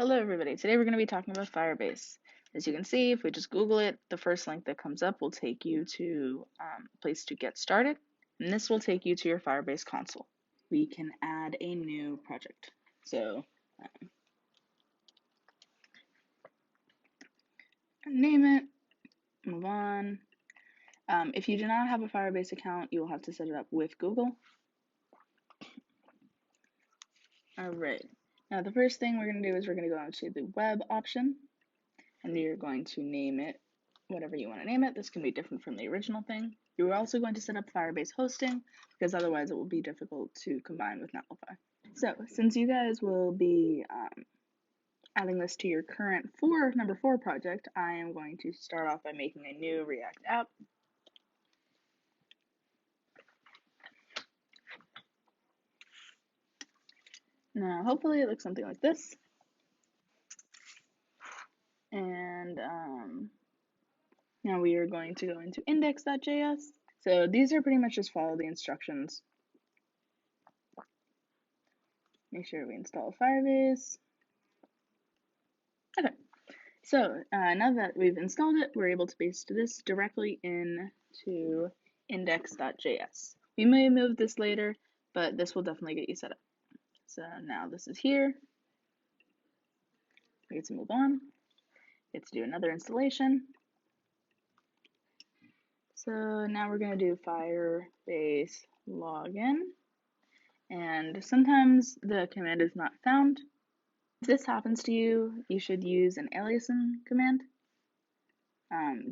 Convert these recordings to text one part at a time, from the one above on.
Hello everybody, today we're going to be talking about Firebase. As you can see, if we just Google it, the first link that comes up will take you to a place to get started, and this will take you to your Firebase console. We can add a new project. So, name it, move on. If you do not have a Firebase account, you will have to set it up with Google. Alright, now the first thing we're going to do is we're going to go into the web option, and you're going to name it whatever you want to name it. This can be different from the original thing. You're also going to set up Firebase hosting because otherwise it will be difficult to combine with Netlify. So since you guys will be adding this to your current number 4 project, I am going to start off by making a new React app. Now hopefully it looks something like this. And now we are going to go into index.js. So these are pretty much just follow the instructions. Make sure we install Firebase. Okay, so now that we've installed it, we're able to paste this directly into index.js. We may move this later, but this will definitely get you set up. So now this is here. We get to move on. We get to do another installation. So now we're going to do Firebase login. And sometimes the command is not found. If this happens to you, you should use an alias command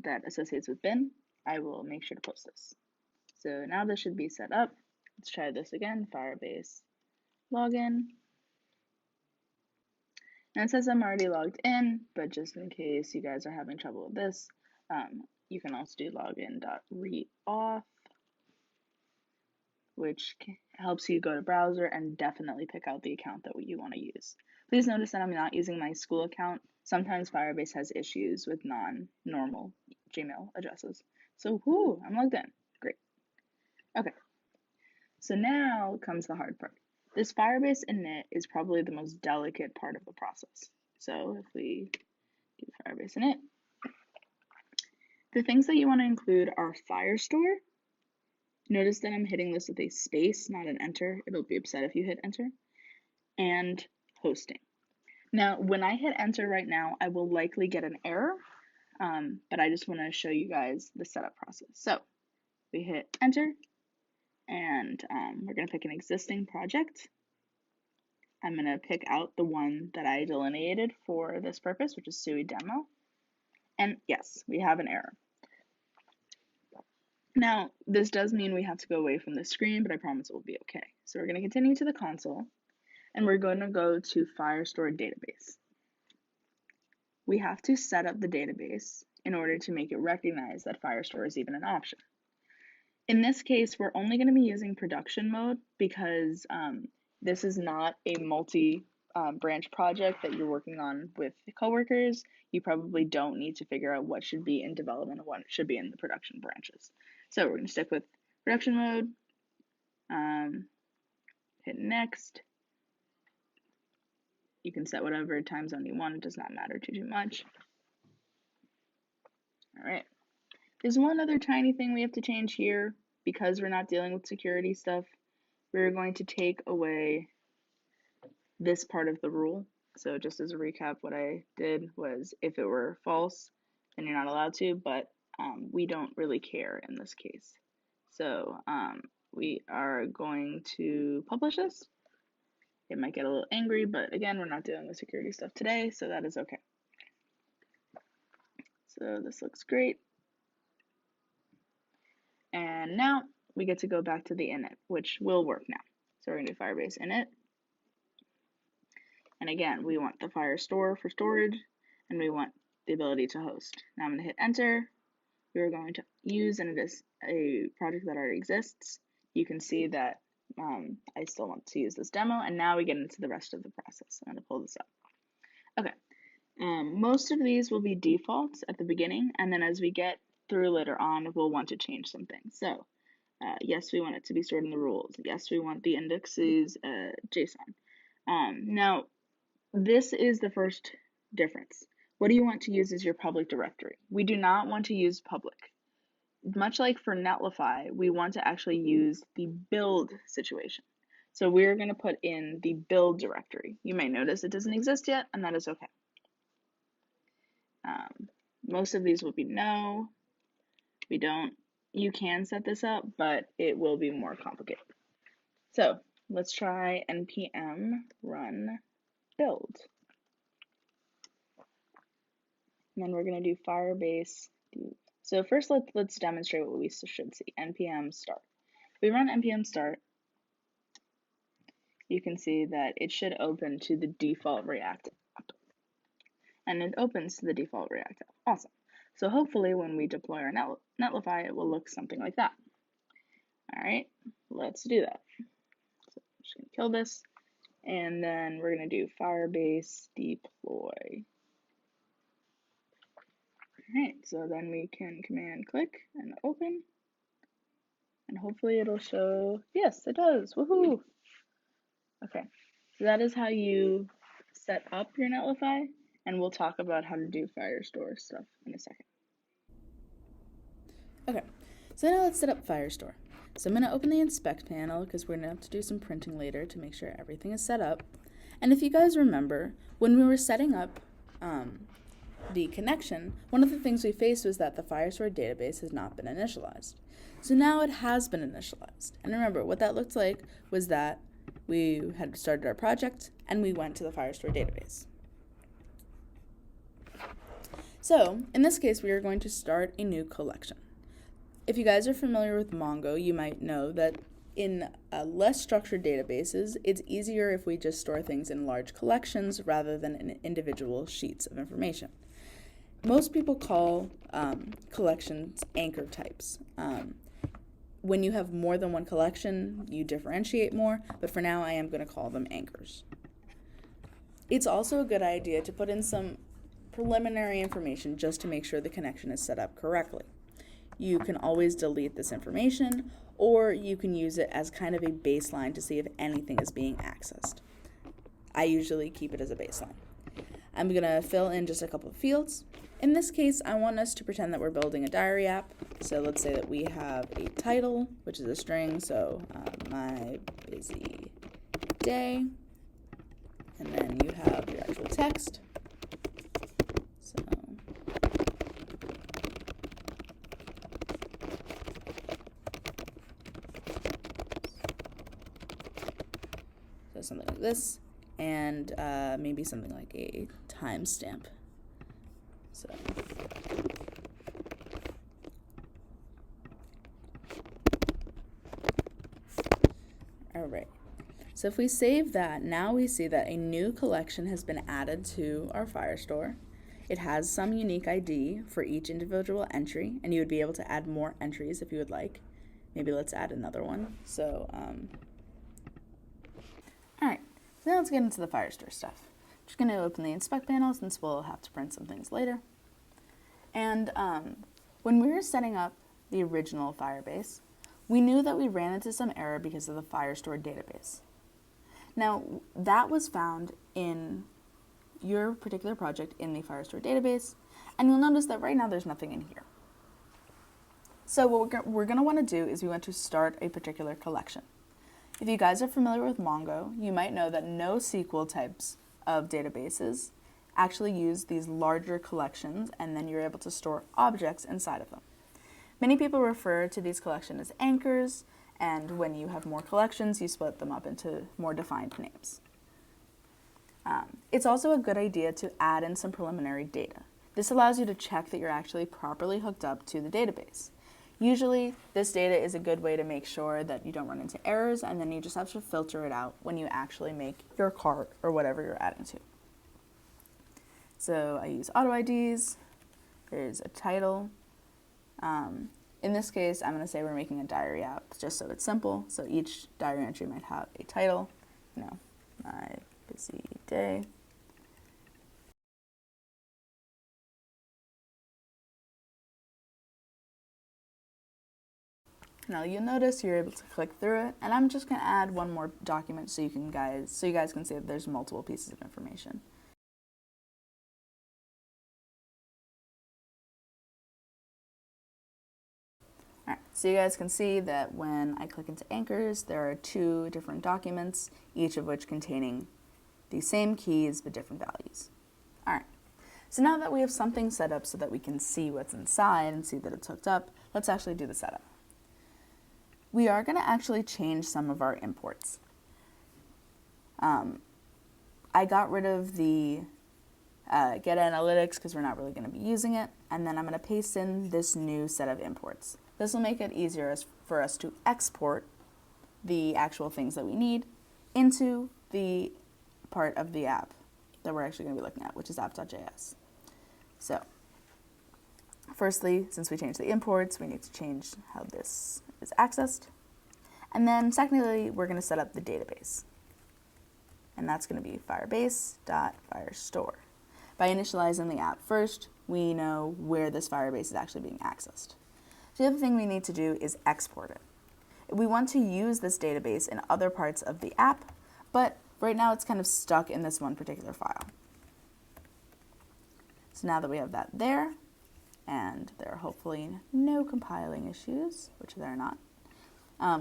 that associates with bin. I will make sure to post this. So now this should be set up. Let's try this again, Firebase login. And it says I'm already logged in, but just in case you guys are having trouble with this, you can also do login.reauth, which helps you go to browser and definitely pick out the account that you want to use. Please notice that I'm not using my school account. Sometimes Firebase has issues with non-normal Gmail addresses. So, I'm logged in. Great. Okay. So now comes the hard part. This Firebase init is probably the most delicate part of the process. So if we do Firebase init, the things that you want to include are Firestore. Notice that I'm hitting this with a space, not an enter. It'll be upset if you hit enter. And hosting. Now, when I hit enter right now, I will likely get an error, but I just want to show you guys the setup process. So we hit enter, and we're going to pick an existing project. I'm going to pick out the one that I delineated for this purpose, which is SUI demo. And yes, we have an error. Now, this does mean we have to go away from the screen, but I promise it will be okay. So we're going to continue to the console, and we're going to go to Firestore database. We have to set up the database in order to make it recognize that Firestore is even an option. In this case, we're only going to be using production mode because this is not a multi-branch project that you're working on with coworkers. You probably don't need to figure out what should be in development and what should be in the production branches. So we're going to stick with production mode, hit next. You can set whatever time zone you want. It does not matter too much. All right. There's one other tiny thing we have to change here because we're not dealing with security stuff. We're going to take away this part of the rule. So just as a recap, what I did was if it were false, then you're not allowed to, but we don't really care in this case. So we are going to publish this. It might get a little angry, but again, we're not dealing with security stuff today, so that is okay. So this looks great. And now we get to go back to the init, which will work now. So we're going to do Firebase init. And again, we want the Firestore for storage, and we want the ability to host. Now I'm going to hit enter. We're going to use, and it is a project that already exists. You can see that I still want to use this demo, and now we get into the rest of the process. I'm going to pull this up. Okay. Most of these will be defaults at the beginning, and then as we get through later on, we'll want to change some things. So, yes, we want it to be stored in the rules. Yes, we want the indexes JSON. Now, this is the first difference. What do you want to use as your public directory? We do not want to use public. Much like for Netlify, we want to actually use the build situation. So we're going to put in the build directory. You may notice it doesn't exist yet, and that is okay. Most of these will be no. We don't. You can set this up, but it will be more complicated. So let's try npm run build. And then we're going to do Firebase. So first let's demonstrate what we should see. npm start. If we run npm start, you can see that it should open to the default React app. And it opens to the default React app. Awesome. So hopefully when we deploy our Netlify, it will look something like that. All right, let's do that. So I'm just gonna kill this, and then we're gonna do Firebase deploy. All right, so then we can command click and open, and hopefully it'll show, yes, it does, woohoo. Okay, so that is how you set up your Netlify, and we'll talk about how to do Firestore stuff in a second. Okay, so now let's set up Firestore. So I'm going to open the inspect panel because we're going to have to do some printing later to make sure everything is set up. And if you guys remember, when we were setting up the connection, one of the things we faced was that the Firestore database has not been initialized. So now it has been initialized. And remember, what that looked like was that we had started our project and we went to the Firestore database. So in this case, we are going to start a new collection. If you guys are familiar with Mongo, you might know that in less structured databases, it's easier if we just store things in large collections rather than in individual sheets of information. Most people call collections anchor types. When you have more than one collection, you differentiate more, but for now I am going to call them anchors. It's also a good idea to put in some preliminary information just to make sure the connection is set up correctly. You can always delete this information, or you can use it as kind of a baseline to see if anything is being accessed. I usually keep it as a baseline. I'm going to fill in just a couple of fields. In this case, I want us to pretend that we're building a diary app. So let's say that we have a title, which is a string, so my busy day. And then you have your actual text. So something like this, and maybe something like a timestamp. So all right. So if we save that, now we see that a new collection has been added to our Firestore. It has some unique ID for each individual entry, and you would be able to add more entries if you would like. Maybe let's add another one. So alright, so now let's get into the Firestore stuff. I'm just going to open the inspect panel since we'll have to print some things later. And when we were setting up the original Firebase, we knew that we ran into some error because of the Firestore database. Now, that was found in your particular project in the Firestore database, and you'll notice that right now there's nothing in here. So what we're going to want to do is we want to start a particular collection. If you guys are familiar with Mongo, you might know that NoSQL types of databases actually use these larger collections, and then you're able to store objects inside of them. Many people refer to these collections as anchors, and when you have more collections, you split them up into more defined names. It's also a good idea to add in some preliminary data. This allows you to check that you're actually properly hooked up to the database. Usually, this data is a good way to make sure that you don't run into errors, and then you just have to filter it out when you actually make your cart or whatever you're adding to. So I use auto IDs, there's a title. In this case, I'm going to say we're making a diary app just so it's simple. So each diary entry might have a title, my busy day. Now you'll notice you're able to click through it, and I'm just going to add one more document so you guys can see that there's multiple pieces of information. Alright, so you guys can see that when I click into anchors, there are 2 different documents, each of which containing the same keys but different values. Alright, so now that we have something set up so that we can see what's inside and see that it's hooked up, let's actually do the setup. We are going to actually change some of our imports. I got rid of the get analytics because we're not really going to be using it, and then I'm going to paste in this new set of imports. This will make it easier for us to export the actual things that we need into the part of the app that we're actually going to be looking at, which is app.js. So, firstly, since we changed the imports, we need to change how this is accessed. And then secondly, we're going to set up the database. And that's going to be firebase.firestore. By initializing the app first, we know where this Firebase is actually being accessed. The other thing we need to do is export it. We want to use this database in other parts of the app, but right now it's kind of stuck in this one particular file. So now that we have that there, and there are hopefully no compiling issues, which there are not,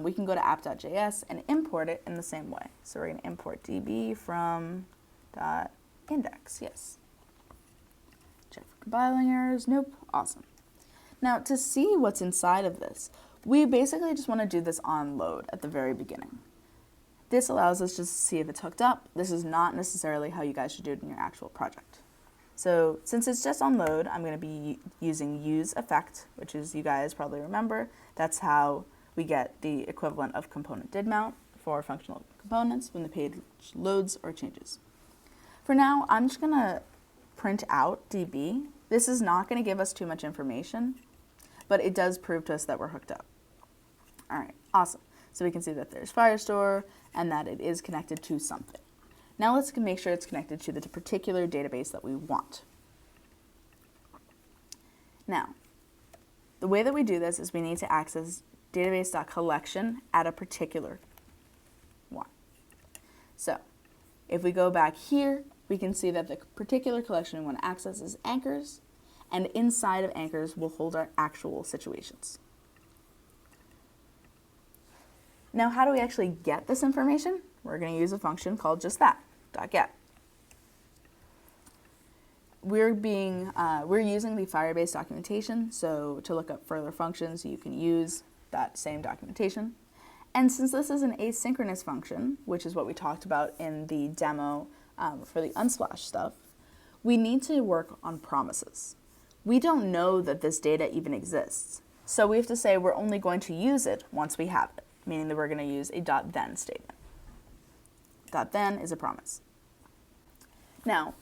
we can go to app.js and import it in the same way. So we're going to import db from .index, yes. Check for compiling errors, nope, awesome. Now to see what's inside of this, we basically just want to do this on load at the very beginning. This allows us just to see if it's hooked up. This is not necessarily how you guys should do it in your actual project. So since it's just on load, I'm going to be using use effect, which is, you guys probably remember, that's how we get the equivalent of component did mount for functional components when the page loads or changes. For now, I'm just going to print out db. This is not going to give us too much information, but it does prove to us that we're hooked up. All right, awesome. So we can see that there's Firestore and that it is connected to something. Now let's make sure it's connected to the particular database that we want. Now, the way that we do this is we need to access database.collection at a particular one. So if we go back here, we can see that the particular collection we want to access is anchors, and inside of anchors we'll hold our actual situations. Now, how do we actually get this information? We're going to use a function called just that, .get. We're using the Firebase documentation, so to look up further functions, you can use that same documentation. And since this is an asynchronous function, which is what we talked about in the demo for the Unsplash stuff, we need to work on promises. We don't know that this data even exists, so we have to say we're only going to use it once we have it, meaning that we're going to use a .then statement. .then is a promise. Now,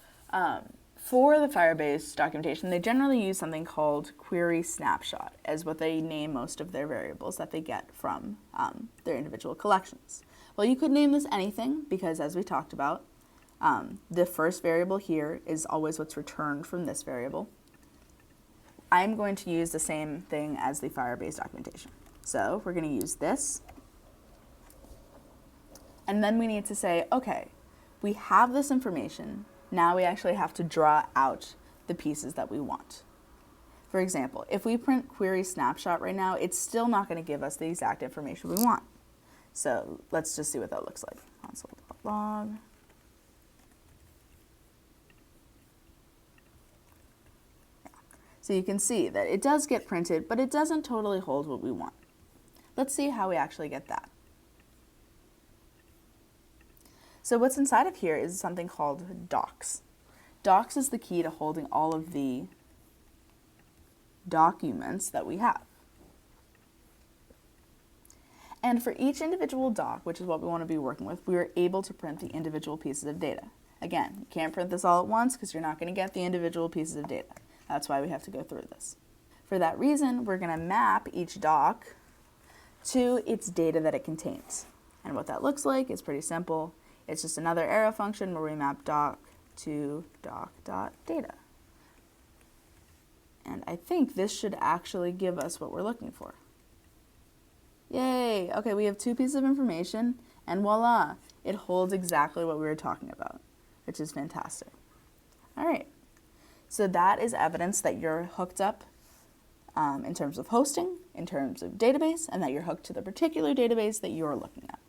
for the Firebase documentation, they generally use something called query snapshot as what they name most of their variables that they get from their individual collections. Well, you could name this anything because, as we talked about, the first variable here is always what's returned from this variable. I'm going to use the same thing as the Firebase documentation. So we're going to use this. And then we need to say, okay, we have this information. Now we actually have to draw out the pieces that we want. For example, if we print query snapshot right now, it's still not going to give us the exact information we want. So let's just see what that looks like. Console.log. So you can see that it does get printed, but it doesn't totally hold what we want. Let's see how we actually get that. So what's inside of here is something called docs. Docs is the key to holding all of the documents that we have. And for each individual doc, which is what we want to be working with, we are able to print the individual pieces of data. Again, you can't print this all at once because you're not going to get the individual pieces of data. That's why we have to go through this. For that reason, we're going to map each doc to its data that it contains. And what that looks like is pretty simple. It's just another arrow function where we map doc to doc.data. And I think this should actually give us what we're looking for. Yay! Okay, we have 2 pieces of information, and voila, it holds exactly what we were talking about, which is fantastic. All right, so that is evidence that you're hooked up in terms of hosting, in terms of database, and that you're hooked to the particular database that you're looking at.